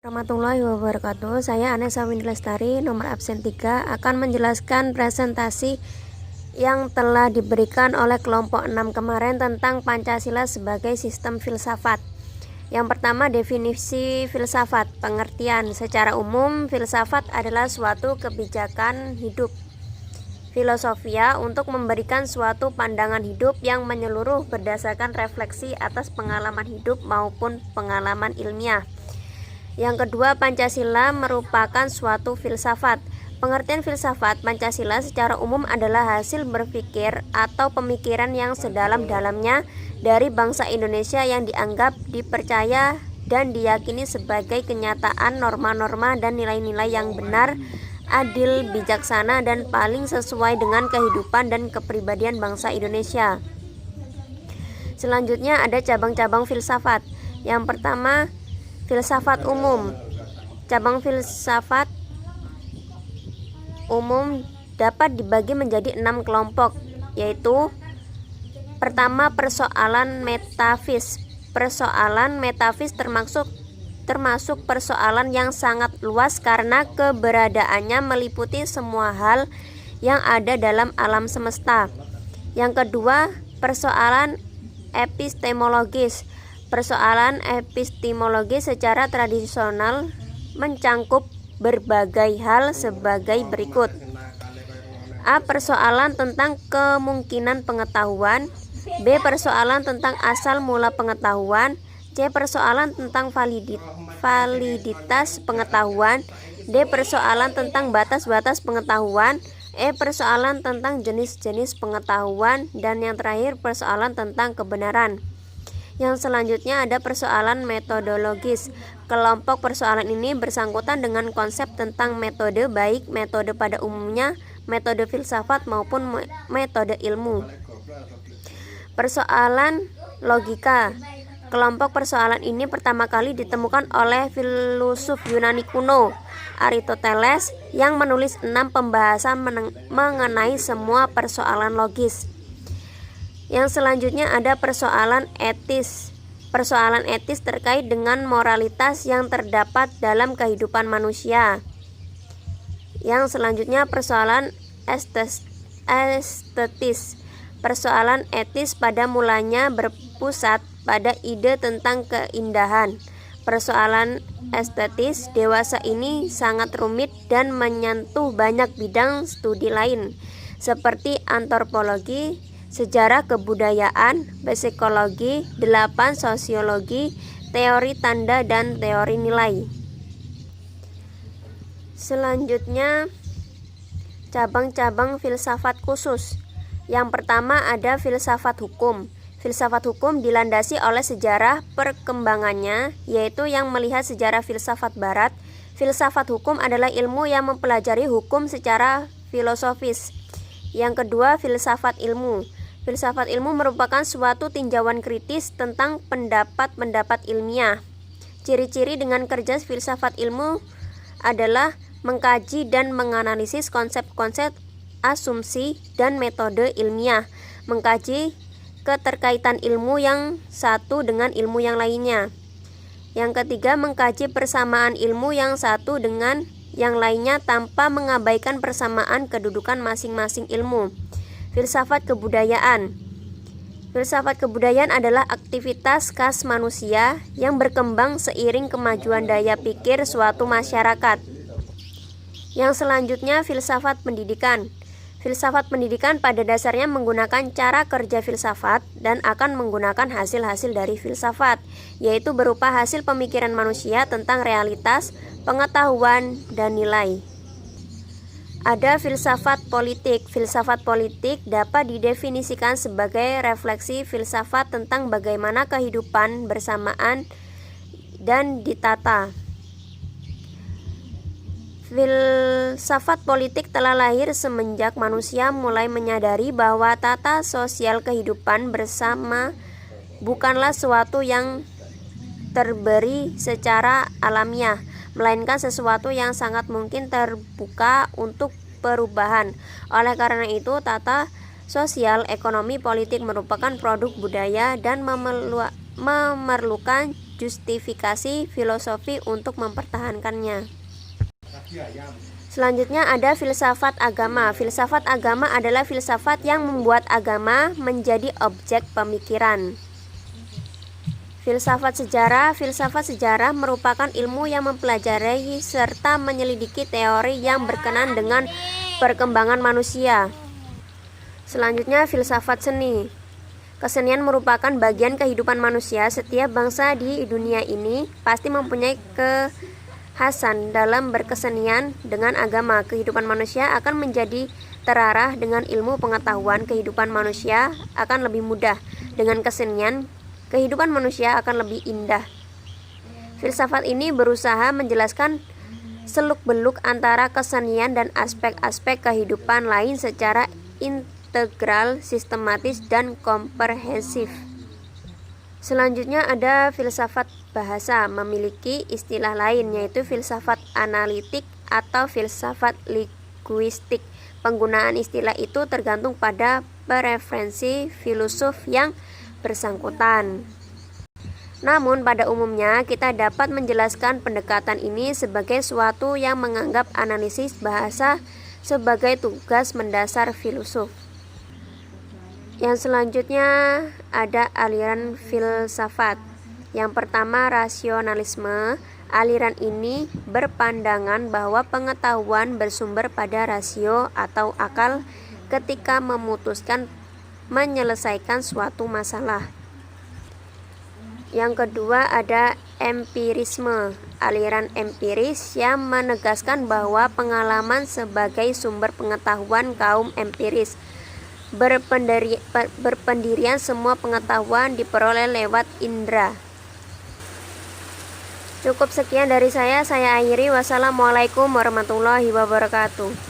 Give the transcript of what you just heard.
Warahmatullahi wabarakatuh. Saya Anessa Windy Lestari, nomor absen 3, akan menjelaskan presentasi yang telah diberikan oleh kelompok 6 kemarin tentang Pancasila sebagai sistem filsafat. Yang pertama, definisi filsafat. Pengertian secara umum, filsafat adalah suatu kebijakan hidup filosofia untuk memberikan suatu pandangan hidup yang menyeluruh berdasarkan refleksi atas pengalaman hidup maupun pengalaman ilmiah. Yang kedua, Pancasila merupakan suatu filsafat. Pengertian filsafat Pancasila secara umum adalah hasil berpikir atau pemikiran yang sedalam-dalamnya dari bangsa Indonesia yang dianggap, dipercaya, dan diyakini sebagai kenyataan norma-norma dan nilai-nilai yang benar, adil, bijaksana, dan paling sesuai dengan kehidupan dan kepribadian bangsa Indonesia. Selanjutnya ada cabang-cabang filsafat. Yang pertama, filsafat umum. Cabang filsafat umum dapat dibagi menjadi 6 kelompok, yaitu pertama, persoalan metafis. Persoalan metafis termasuk persoalan yang sangat luas karena keberadaannya meliputi semua hal yang ada dalam alam semesta. Yang kedua, persoalan epistemologis. Persoalan epistemologi secara tradisional mencangkup berbagai hal sebagai berikut. A. Persoalan tentang kemungkinan pengetahuan. B. Persoalan tentang asal mula pengetahuan. C. Persoalan tentang validitas pengetahuan. D. Persoalan tentang batas-batas pengetahuan. E. Persoalan tentang jenis-jenis pengetahuan. Dan yang terakhir, persoalan tentang kebenaran. Yang selanjutnya ada persoalan metodologis. Kelompok persoalan ini bersangkutan dengan konsep tentang metode, baik metode pada umumnya, metode filsafat maupun metode ilmu. Persoalan logika. Kelompok persoalan ini pertama kali ditemukan oleh filsuf Yunani kuno, Aristoteles, yang menulis 6 pembahasan mengenai semua persoalan logis. Yang selanjutnya ada persoalan etis. Persoalan etis terkait dengan moralitas yang terdapat dalam kehidupan manusia. Yang selanjutnya persoalan estetis. Persoalan etis pada mulanya berpusat pada ide tentang keindahan. Persoalan estetis dewasa ini sangat rumit dan menyentuh banyak bidang studi lain, seperti antropologi, sejarah kebudayaan, psikologi, 8 sosiologi, teori tanda, dan teori nilai. Selanjutnya, cabang-cabang filsafat khusus. Yang pertama ada filsafat hukum. Filsafat hukum dilandasi oleh sejarah perkembangannya, yaitu yang melihat sejarah filsafat barat. Filsafat hukum adalah ilmu yang mempelajari hukum secara filosofis. Yang kedua, filsafat ilmu. Filsafat ilmu merupakan suatu tinjauan kritis tentang pendapat-pendapat ilmiah. Ciri-ciri dengan kerja filsafat ilmu adalah mengkaji dan menganalisis konsep-konsep, asumsi, dan metode ilmiah, mengkaji keterkaitan ilmu yang satu dengan ilmu yang lainnya. Yang ketiga, mengkaji persamaan ilmu yang satu dengan yang lainnya tanpa mengabaikan persamaan kedudukan masing-masing ilmu. Filsafat kebudayaan. Filsafat kebudayaan adalah aktivitas khas manusia yang berkembang seiring kemajuan daya pikir suatu masyarakat. Yang selanjutnya, filsafat pendidikan. Filsafat pendidikan pada dasarnya menggunakan cara kerja filsafat dan akan menggunakan hasil-hasil dari filsafat, yaitu berupa hasil pemikiran manusia tentang realitas, pengetahuan, dan nilai. Ada filsafat politik. Filsafat politik dapat didefinisikan sebagai refleksi filsafat tentang bagaimana kehidupan bersamaan dan ditata. Filsafat politik telah lahir semenjak manusia mulai menyadari bahwa tata sosial kehidupan bersama bukanlah sesuatu yang terberi secara alamiah, melainkan sesuatu yang sangat mungkin terbuka untuk perubahan. Oleh karena itu, tata sosial, ekonomi, politik merupakan produk budaya dan memerlukan justifikasi filosofi untuk mempertahankannya. Selanjutnya ada filsafat agama. Filsafat agama adalah filsafat yang membuat agama menjadi objek pemikiran. Filsafat sejarah. Filsafat sejarah merupakan ilmu yang mempelajari serta menyelidiki teori yang berkenaan dengan perkembangan manusia. Selanjutnya filsafat seni. Kesenian merupakan bagian kehidupan manusia. Setiap bangsa di dunia ini pasti mempunyai kekhasan dalam berkesenian. Dengan agama, kehidupan manusia akan menjadi terarah. Dengan ilmu pengetahuan, kehidupan manusia akan lebih mudah. Dengan kesenian, kehidupan manusia akan lebih indah. Filsafat ini berusaha menjelaskan seluk-beluk antara kesenian dan aspek-aspek kehidupan lain secara integral, sistematis, dan komprehensif. Selanjutnya ada filsafat bahasa, memiliki istilah lain yaitu filsafat analitik atau filsafat linguistik. Penggunaan istilah itu tergantung pada preferensi filosof yang bersangkutan. Namun pada umumnya kita dapat menjelaskan pendekatan ini sebagai suatu yang menganggap analisis bahasa sebagai tugas mendasar filosof. Yang selanjutnya ada aliran filsafat. Yang pertama, rasionalisme. Aliran ini berpandangan bahwa pengetahuan bersumber pada rasio atau akal ketika memutuskan menyelesaikan suatu masalah. Yang kedua ada empirisme. Aliran empiris yang menegaskan bahwa pengalaman sebagai sumber pengetahuan kaum empiris. Berpendirian semua pengetahuan diperoleh lewat indera. Cukup sekian dari saya akhiri. Wassalamualaikum warahmatullahi wabarakatuh.